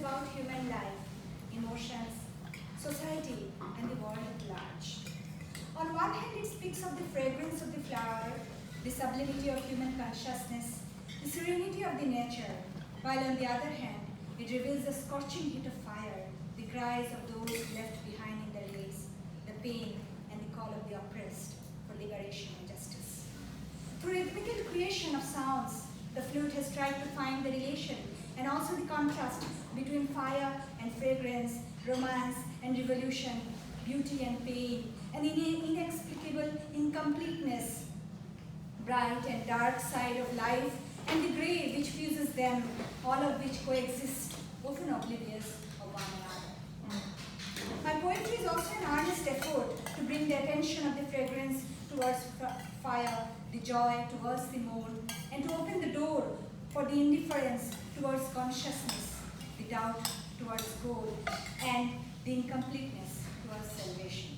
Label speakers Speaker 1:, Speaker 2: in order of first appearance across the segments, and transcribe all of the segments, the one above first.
Speaker 1: about human life, emotions, society, and the world at large. On one hand, it speaks of the fragrance of the flower, the sublimity of human consciousness, the serenity of the nature, while on the other hand, it reveals the scorching heat of fire, the cries of those left behind in the race, the pain and the call of the oppressed for liberation and justice. Through rhythmical creation of sounds, the flute has tried to find the relation and also the contrast between fire and fragrance, romance and revolution, beauty and pain, and the inexplicable incompleteness, bright and dark side of life, and the grey which fuses them, all of which coexist, often oblivious of one another. My poetry is also an earnest effort to bring the attention of the fragrance towards fire, the joy towards the moon, and to open the door for the indifference towards consciousness, the doubt towards goal, and the incompleteness towards salvation.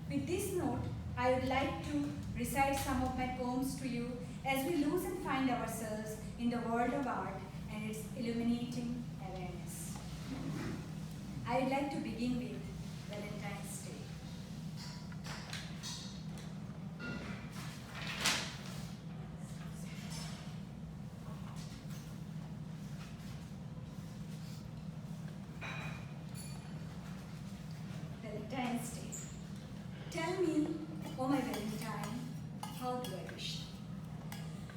Speaker 1: With this note, I would like to recite some of my poems to you as we lose and find ourselves in the world of art and its illuminating awareness. I would like to begin with Valentine's Day. Valentine's Day. Tell me, oh my Valentine, how do I wish?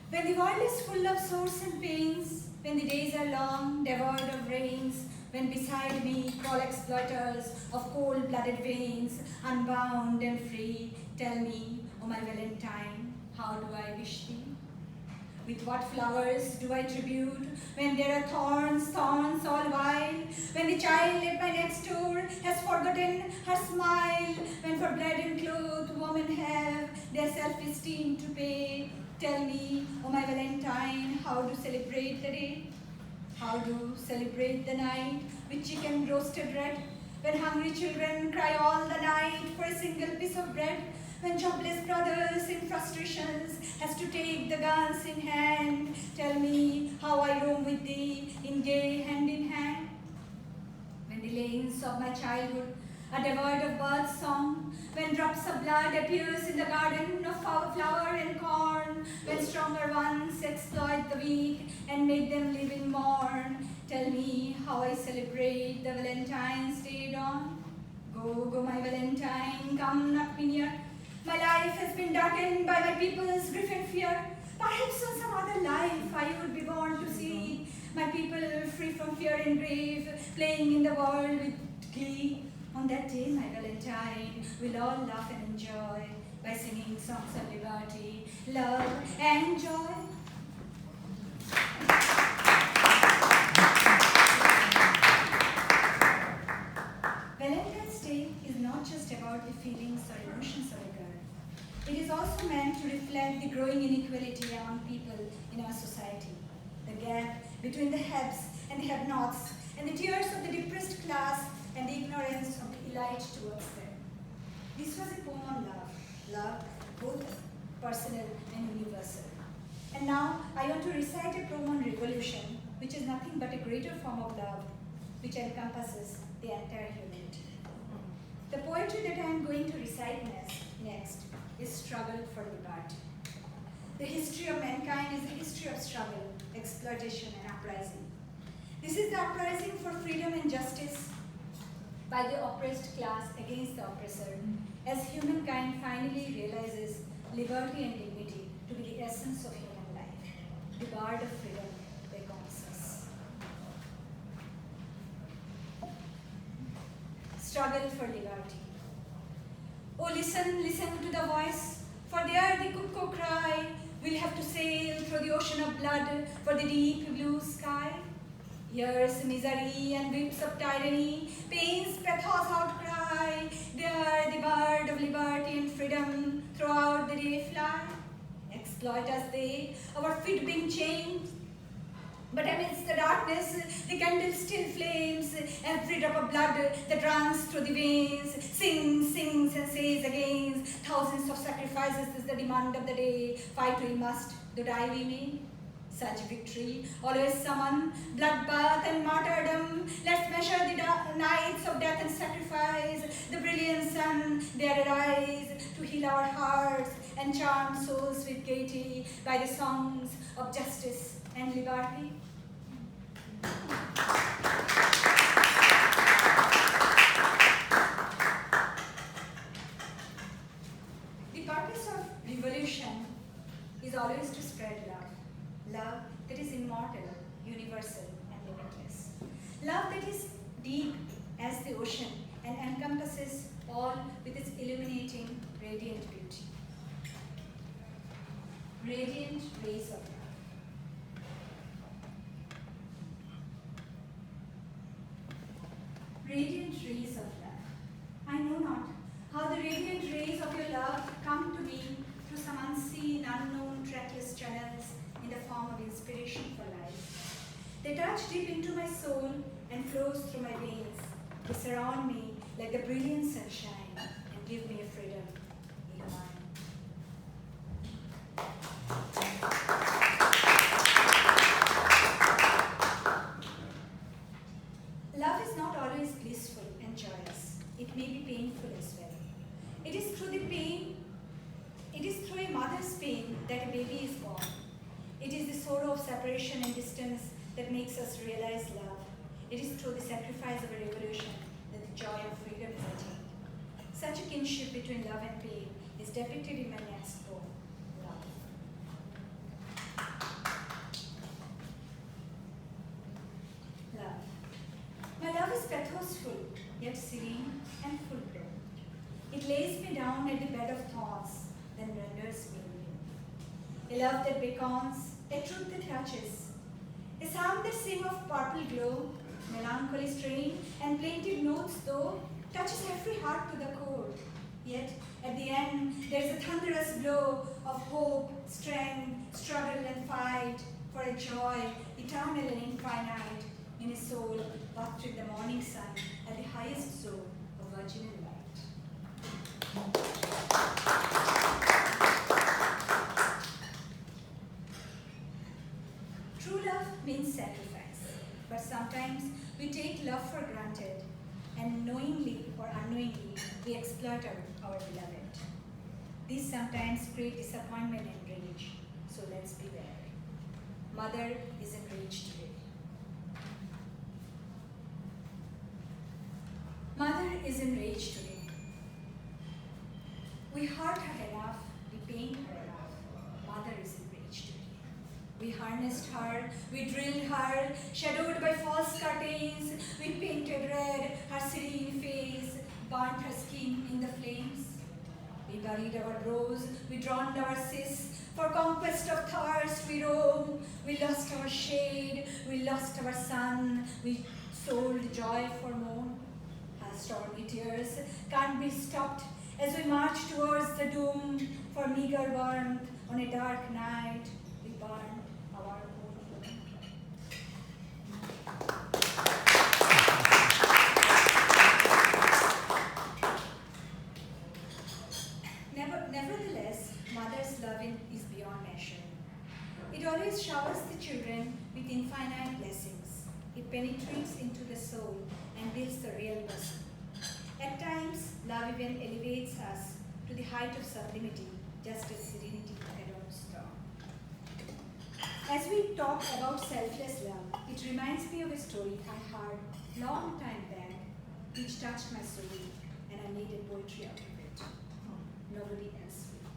Speaker 1: When the world is full of sores and pains, when the days are long, devoid of rains, when beside me crawl exploiters of cold-blooded veins, unbound and free, tell me, oh my Valentine, how do I wish thee? With what flowers do I tribute when there are thorns, thorns all while? When the child at my next door has forgotten her smile, when for bread and clothes women have their self-esteem to pay, tell me, oh my Valentine, how to celebrate the day? How to celebrate the night with chicken roasted red? When hungry children cry all the night for a single piece of bread? When jobless brothers in frustrations has to take the guns in hand, tell me how I roam with thee in gay hand in hand. When the lanes of my childhood are devoid of bird song, when drops of blood appears in the garden of flower and corn, when stronger ones exploit the weak and make them live in mourn, tell me how I celebrate the Valentine's Day dawn. Go, go my Valentine, come not me near. My life has been darkened by my people's grief and fear. Perhaps on some other life I would be born to see my people free from fear and grave, playing in the world with glee. On that day, my Valentine, we'll all laugh and enjoy by singing songs of liberty, love and joy. Valentine's Day is not just about the feelings or emotions of a girl. It is also meant to reflect the growing inequality among people in our society, the gap between the haves and the have-nots, and the tears of the depressed class and the ignorance of the elite towards them. This was a poem on love both personal and universal. And now I want to recite a poem on revolution, which is nothing but a greater form of love, which encompasses the entire humanity. The poetry that I am going to recite next is Struggle for Liberty. The history of mankind is the history of struggle, exploitation, and uprising. This is the uprising for freedom and justice by the oppressed class against the oppressor, as humankind finally realizes liberty and dignity to be the essence of human life. The bard of freedom beckons us. Struggle for liberty. Oh, listen, listen to the voice, for there the cuckoo cry, we'll have to sail through the ocean of blood for the deep blue sky. Here's misery and whips of tyranny, pain's pathos outcry, there the bird of liberty and freedom throughout the day fly. Exploit us they, our feet being chained, but amidst the darkness, the candle still flames. Every drop of blood that runs through the veins sings, sings and says again, thousands of sacrifices is the demand of the day. Fight we must, though die we may. such victory always summon bloodbath and martyrdom. Let's measure the nights of death and sacrifice. The brilliant sun, there arise to heal our hearts and charm souls with gaiety by the songs of justice and liberty. The purpose of revolution is always to spread love. Love that is immortal, universal, and limitless. Love that is deep as the ocean and encompasses all with its illuminating, radiant beauty. Radiant rays of love. Radiant rays of love. I know not how the radiant rays of your love come to me through some unseen, unknown, trackless channels in the form of inspiration for life. They touch deep into my soul and flows through my veins. They surround me like the brilliant sunshine and give me a freedom in the mind. Love is not always blissful and joyous. It may be painful as well. It is through a mother's pain that a baby is born. It is the sorrow of separation and distance that makes us realize love. It is through the sacrifice of a revolution that the joy of freedom is attained. Such a kinship between love and pain is depicted in my next poem, Love. Love. My love is pathosful, yet serene and full-blown. It lays me down at the bed of thorns, then renders me immune. A love that beckons, a truth that touches, a sound that sings of purple glow, melancholy strain and plaintive notes though, touches every heart to the core. Yet, at the end, there's a thunderous blow of hope, strength, struggle and fight for a joy eternal and infinite in a soul bathed with the morning sun at the highest zone of virginal light. True love means sacrifice, but sometimes we take love for granted and knowingly or unknowingly we exploit our beloved. These sometimes create disappointment and rage, so let's beware. Mother is enraged today. Mother is enraged today. We hurt her enough, we pained her enough. Mother is enraged today. We harnessed her, we drilled her, shadowed by false curtains. We painted red her serene face, burnt her skin in the flames. We buried our rose, we drowned our cis. For conquest of thirst we roam. We lost our shade, we lost our sun. We sold joy for more. Her stormy tears can't be stopped as we march towards the doom. For meager warmth on a dark night, we burn our own home. Nevertheless, mother's love is beyond measure. It always showers the children with infinite blessings. It penetrates into the soul and builds the real person. At times, love even elevates us to the height of sublimity, just as serenity adorns storm. As we talk about selfless love, it reminds me of a story I heard long time back, which touched my soul, and I made a poetry out of it. Nobody else will.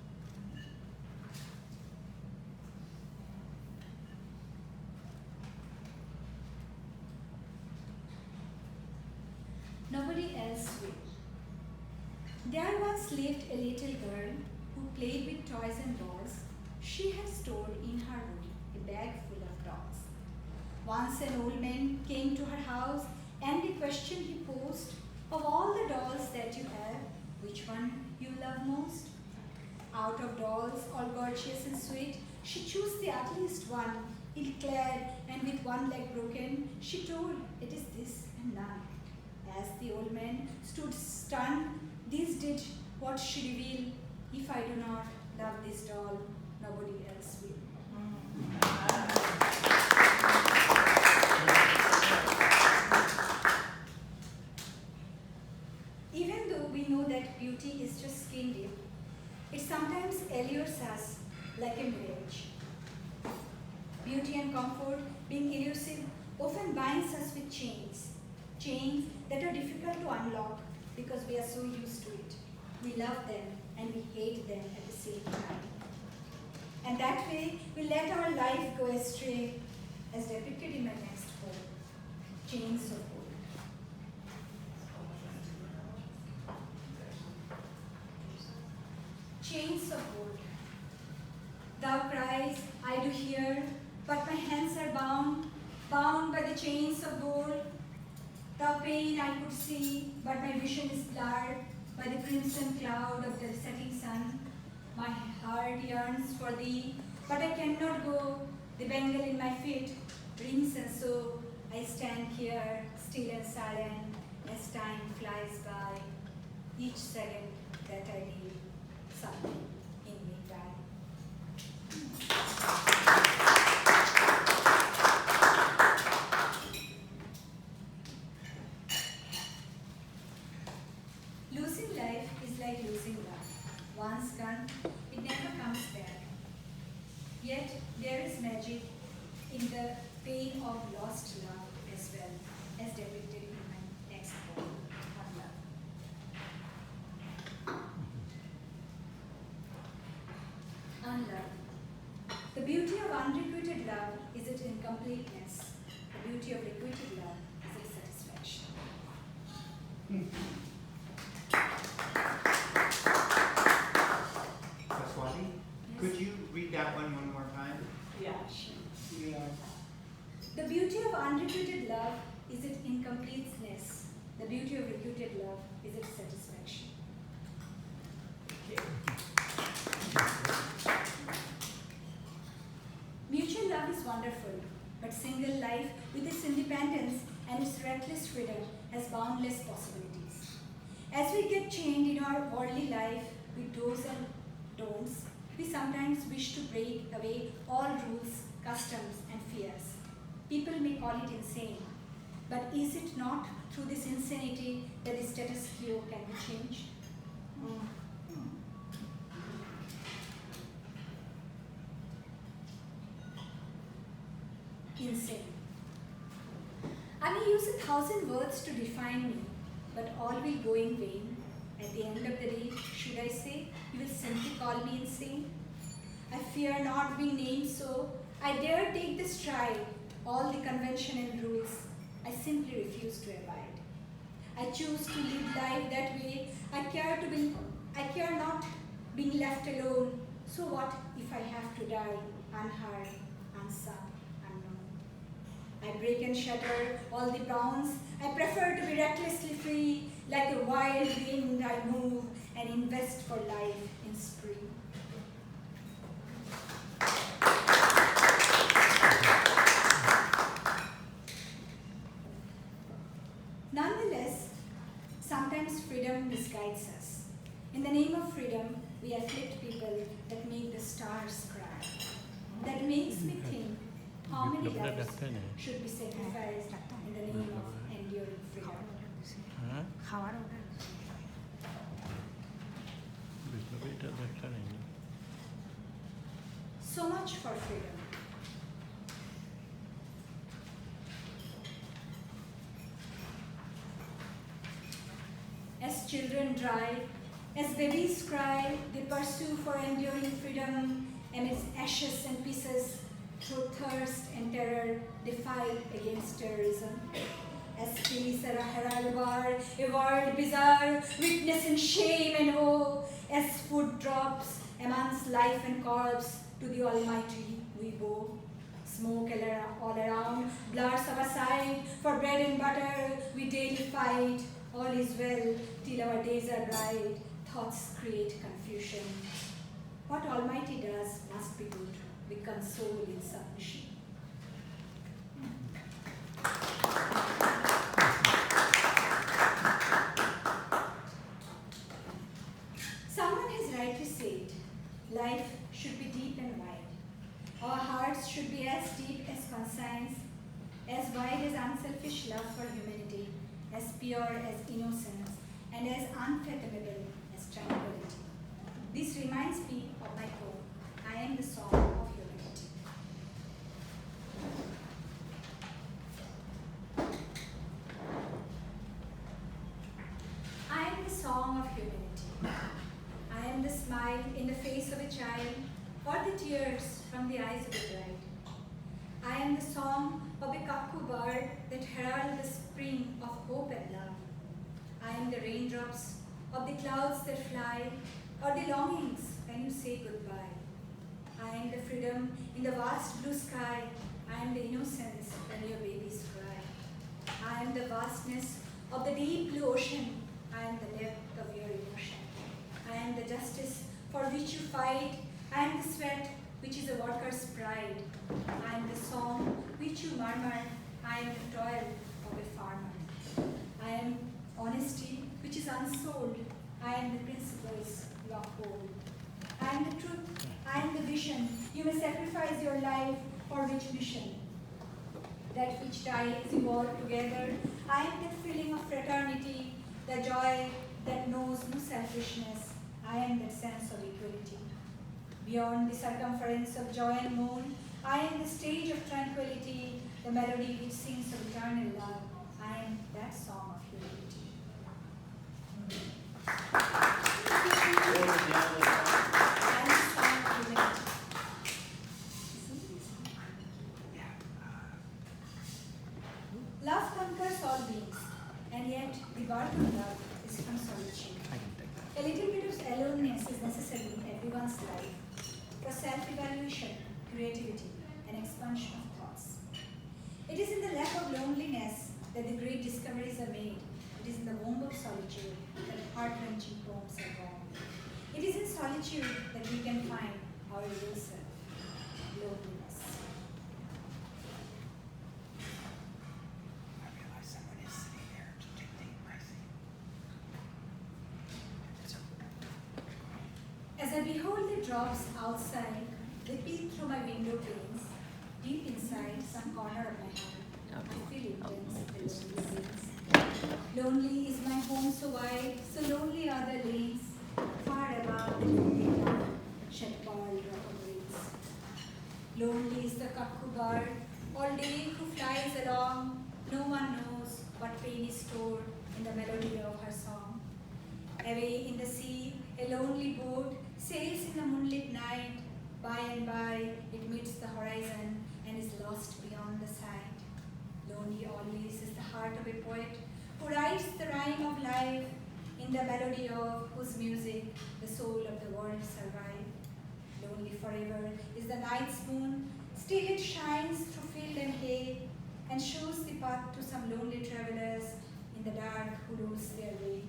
Speaker 1: Nobody else will. There once lived a little girl who played with toys and dolls. She had stored in her room a bag full of dolls. Once an old man came to her house, and the question he posed, of all the dolls that you have, which one you love most? Out of dolls, all gorgeous and sweet, she chose the ugliest one, ill-clad and with one leg broken. She told, it is this and none. As the old man stood stunned, this did what she revealed, if I do not love this doll, nobody else will. Even though we know that beauty is just skin deep, it sometimes allures us like a mirage. Beauty and comfort, being elusive, often binds us with chains. Chains that are difficult to unlock because we are so used to it. We love them and we hate them at the same time. And that way, we let our life go astray, as depicted in my next poem, Chains of Gold. Chains of gold. Thou cries, I do hear, but my hands are bound, bound by the chains of gold. Thou pain I could see, but my vision is blurred by the crimson cloud of the setting sun. My heart yearns for thee, but I cannot go. The bangle in my feet rings, and so I stand here, still and silent, as time flies by. Each second that I leave, something in me die. Losing life is like losing love. Once gone, it never comes back. Yet there is magic in the pain of lost love as well, as depicted in my next poem, on love. Unlove. The beauty of unrequited love is its incompleteness. The beauty of requited love is its satisfaction.
Speaker 2: Swati, could you read that one more time?
Speaker 1: Yeah, sure. Yeah. The beauty of unrequited love is its incompleteness. The beauty of requited love is its satisfaction. Mutual love is wonderful, but single life, with its independence and its reckless freedom, has boundless possibilities. As we get chained in our worldly life with do's and don'ts, we sometimes wish to break away all rules, customs, and fears. People may call it insane, but is it not through this insanity that the status quo can be changed? Insane. I may use 1,000 words to define me, but all will go in vain. At the end of the day, should I say, you will simply call me insane? I fear not being named so. I dare take the stride, all the convention and rules. I simply refuse to abide. I choose to live life that way. I care not being left alone. So what if I have to die unheard, unsung, unknown? I break and shatter all the bounds. I prefer to be recklessly free. Like a wild wind I move and invest for life in spree. Nonetheless, sometimes freedom misguides us. In the name of freedom, we afflict people that make the stars cry. That makes me think how many lives should be sacrificed in the name of enduring freedom. So much for freedom. As children drive, as babies cry, they pursue for enduring freedom amidst ashes and pieces. Through thirst and terror, they fight against terrorism. As trees are a herald war, a world bizarre, witnessing shame and woe. As food drops amongst life and corpse, to the Almighty we bow. Smoke all around, blurs our sight. For bread and butter we daily fight. All is well till our days are bright. Thoughts create confusion. What Almighty does must be good. We console in submission. Someone has rightly said, life should be deep and wide. Our hearts unselfish love for humanity, as pure as innocence, and as unfathomable as tranquility. This reminds me of my poem, I am the song of humanity. I am the song of humanity. I am the smile in the face of a child, or the tears from the eyes of a bride. I am the song of a cuckoo bird that heralds the spring of hope and love. I am the raindrops of the clouds that fly, or the longings when you say goodbye. I am the freedom in the vast blue sky. I am the innocence when your babies cry. I am the vastness of the deep blue ocean. I am the depth of your emotion. I am the justice for which you fight. I am the sweat which is a worker's pride. I am the song which you murmur. I am the toil of a farmer. I am honesty which is unsold. I am the principles you uphold. I am the truth. I am the vision. You may sacrifice your life for which mission? That which dies you all together. I am the feeling of fraternity, the joy that knows no selfishness. I am that sense of equality. Beyond the circumference of joy and moon, I am the stage of tranquility, the melody which sings of eternal love. I am that song of humanity. I am the song of humanity. Love conquers all beings, and yet the birth of love is from solitude. A little bit of aloneness is necessary in everyone's life for self-evaluation, creativity, and expansion of thoughts. It is in the lack of loneliness that the great discoveries are made. It is in the womb of solitude that heart-wrenching poems are born. It is in solitude that we can find our real self, loneliness.
Speaker 2: I realize someone is sitting there to dictate my scene.
Speaker 1: As I behold the drops outside, they peek through my window panes. Deep inside some corner of my heart, I feel intense the lonely lanes. Lonely is my home so wide, so lonely are the lanes. Far above the lonely cloud, shed pearl drop of rains. Lonely is the cuckoo bird, all day who flies along. No one knows what pain is stored in the melody of her song. Away in the sea, a lonely boat sails in the moonlit night. By and by, it meets the horizon and is lost beyond the sight. Lonely always is the heart of a poet who writes the rhyme of life, in the melody of whose music the soul of the world survive. Lonely forever is the night's moon, still it shines through field and hay, and shows the path to some lonely travelers in the dark who lose their way.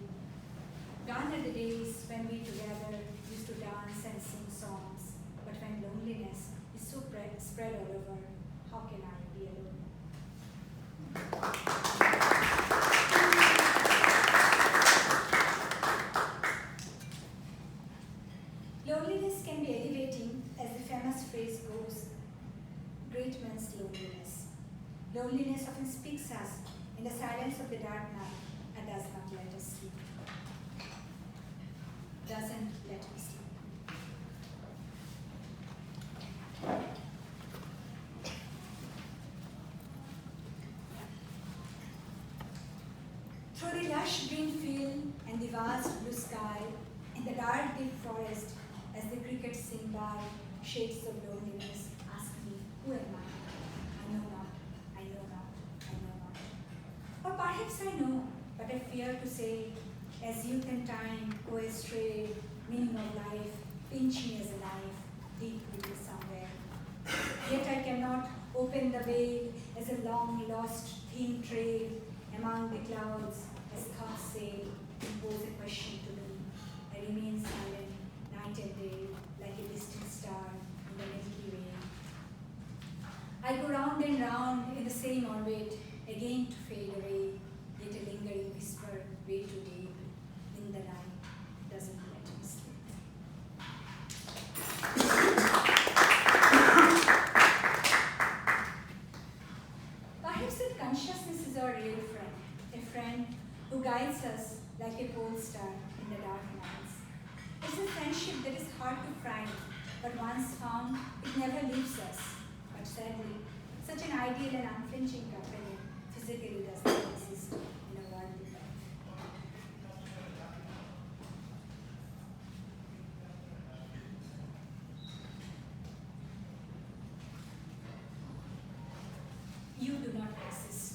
Speaker 1: Gone are the days when we together used to dance and sing songs, but when loneliness is so spread all over, how can I be alone? Loneliness can be elevating, as the famous phrase goes, great men's loneliness. Loneliness often speaks us in the silence of the dark night and does not let us sleep. Doesn't let me sleep. Through the lush green field and the vast blue sky, in the dark deep forest, as the crickets sing by, shades of loneliness ask me, who am I? I know not, I know not, I know not. Or perhaps I know, but I fear to say, as youth and time go astray, meaning of life, pinch me as a knife, deep within somewhere. Yet I cannot open the veil as a long lost thin trail among the clouds, as thoughts sail, impose a question to me. I remain silent, night and day, like a distant star in the Milky Way. I go round and round in the same orbit, again to fade away, yet a lingering whisper, way too deep, in the night, doesn't let me sleep. Perhaps a consciousness is our real friend, a friend who guides us like a pole star in the dark nights. It's a friendship that is hard to find, but once found, it never leaves us. But sadly, such an ideal and unflinching companion physically does not exist in a worldly life. You do not exist.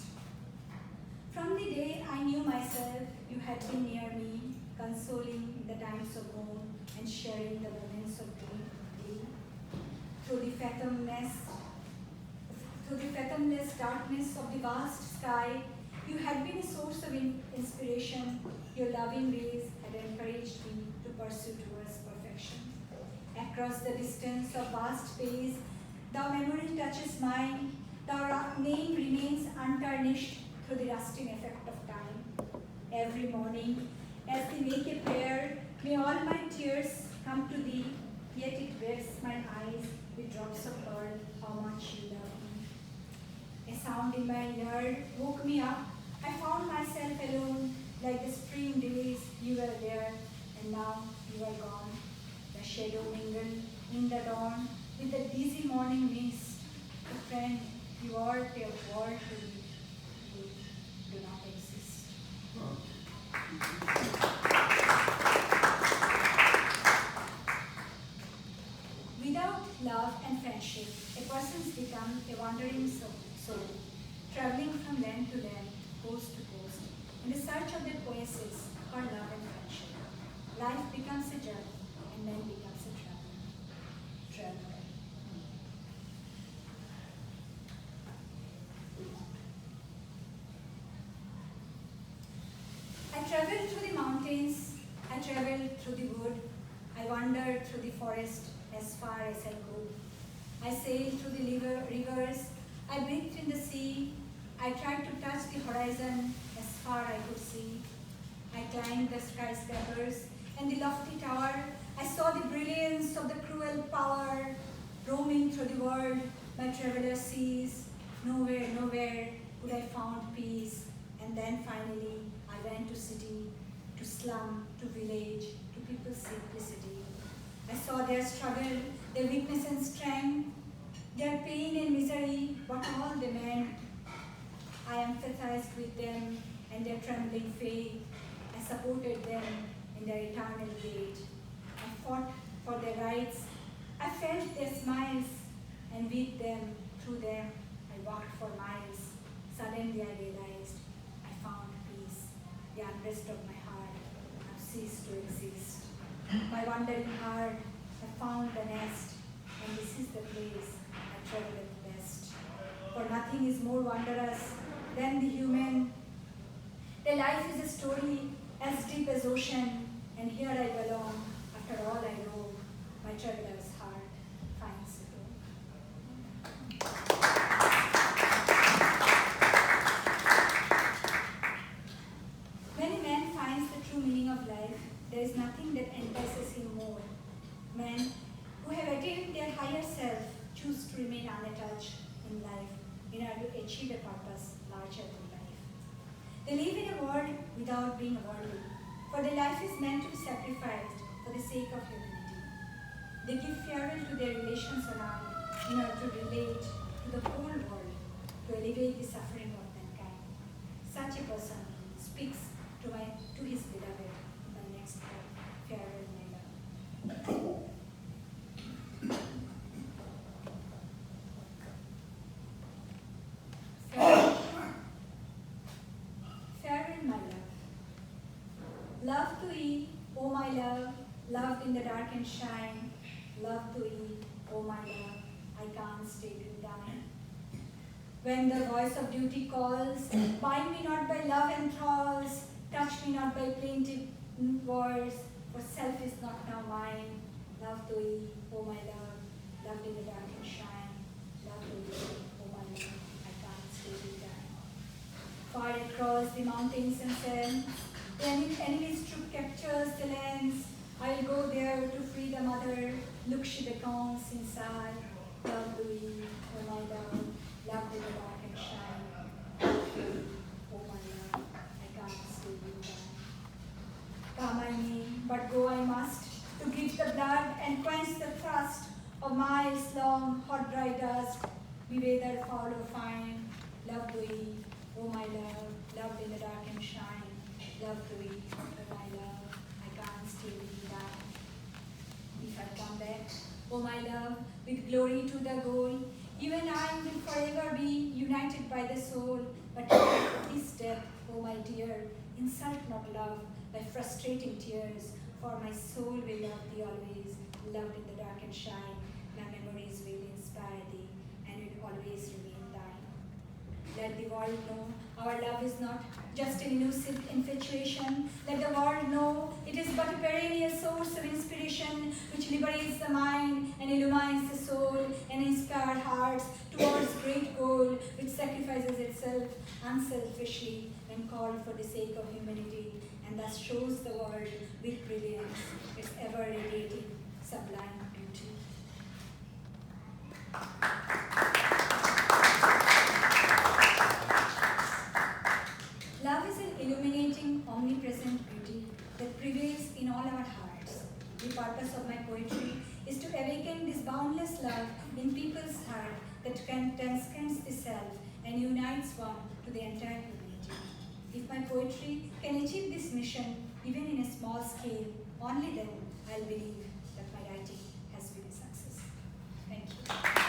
Speaker 1: From the day I knew myself, you had been near me, consoling in the times of woe and sharing the moments of glee. Through the fathomless darkness of the vast sky, you had been a source of inspiration. Your loving rays had encouraged me to pursue towards perfection. Across the distance of vast space, thou memory touches mine. Thy name remains untarnished through the rusting effect of time. Every morning, as they make a prayer, may all my tears come to thee, yet it wets my eyes with drops of pearl, how much you love me. A sound in my ear woke me up. I found myself alone, like the spring days you were there, and now you are gone. The shadow mingled in the dawn with the dizzy morning mist. A friend, you are a world to me. You do not exist. Without love and friendship, a person's become a wandering soul, traveling from land to land, coast to coast, in the search of their oasis for love and friendship. Life becomes a journey, and man becomes a traveler. I traveled through the mountains, I traveled through the wood, I wandered through the forest as far as I could. I sailed through the rivers, I breathed in the sea, I tried to touch the horizon as far I could see. I climbed the skyscrapers and the lofty tower, I saw the brilliance of the cruel power. Roaming through the world, my traveler sees, nowhere could I found peace. And then finally, I went to city, to slum, to village, to people's simplicity. I saw their struggle, their weakness and strength, their pain and misery, what all they meant. I empathized with them and their trembling faith. I supported them in their eternal wait. I fought for their rights. I felt their smiles, and with them, through them, I walked for miles. Suddenly I realized I found peace. The unrest of my heart now ceased to exist. My wandering heart, I found the nest, and this is the place I travel at best. For nothing is more wondrous than the human. Their life is a story as deep as ocean, and here I belong. After all I rove, my traveler's heart finds a home. When a man finds the true meaning of life, there is nothing that entices him more. Men who have attained their higher self choose to remain unattached in life in order to achieve a purpose larger than life. They live in a world without being worldly, for their life is meant to be sacrificed for the sake of humanity. They give farewell to their relations around in order to relate to the whole world, to alleviate the suffering of mankind. Such a person speaks to his beloved in the next farewell manner. Farewell, my love. Love to ye, O my love, loved in the dark and shine. Love to ye, O my love, I can't stay till dying. When the voice of duty calls, bind me not by love and thralls, touch me not by plaintive words, for self is not now mine. Love to ye, O my love, loved in the dark and shine. Love to ye, O my love, I can't stay till dying. Far across the mountains and sands, the enemy's troop captures the lands. I'll go there to free the mother. Look, she beckons inside. Love to ye, O my love, loved in the dark and shine. the blood and quench the thirst of miles-long hot dry dust. We whether foul or fine, love we, oh my love, loved in the dark and shine, love we, but my love, I can't stay with you down. If I come back, oh my love, with glory to the goal, you and I will forever be united by the soul. But this death, oh my dear, insult not love by frustrating tears, for my soul will love thee always, loved in the dark and shine. My memories will inspire thee, and will always remain thine. Let the world know our love is not just an elusive infatuation. Let the world know it is but a perennial source of inspiration which liberates the mind and illumines the soul and inspires hearts towards great goal which sacrifices itself unselfishly when called for the sake of humanity, and thus shows the world with brilliance its ever-radiating sublime beauty. Love is an illuminating, omnipresent beauty that prevails in all our hearts. The purpose of my poetry is to awaken this boundless love in people's heart that transcends the self and unites one to the entire humanity. If my poetry can achieve this mission, even in a small scale, only then I'll believe that my writing has been a success. Thank you.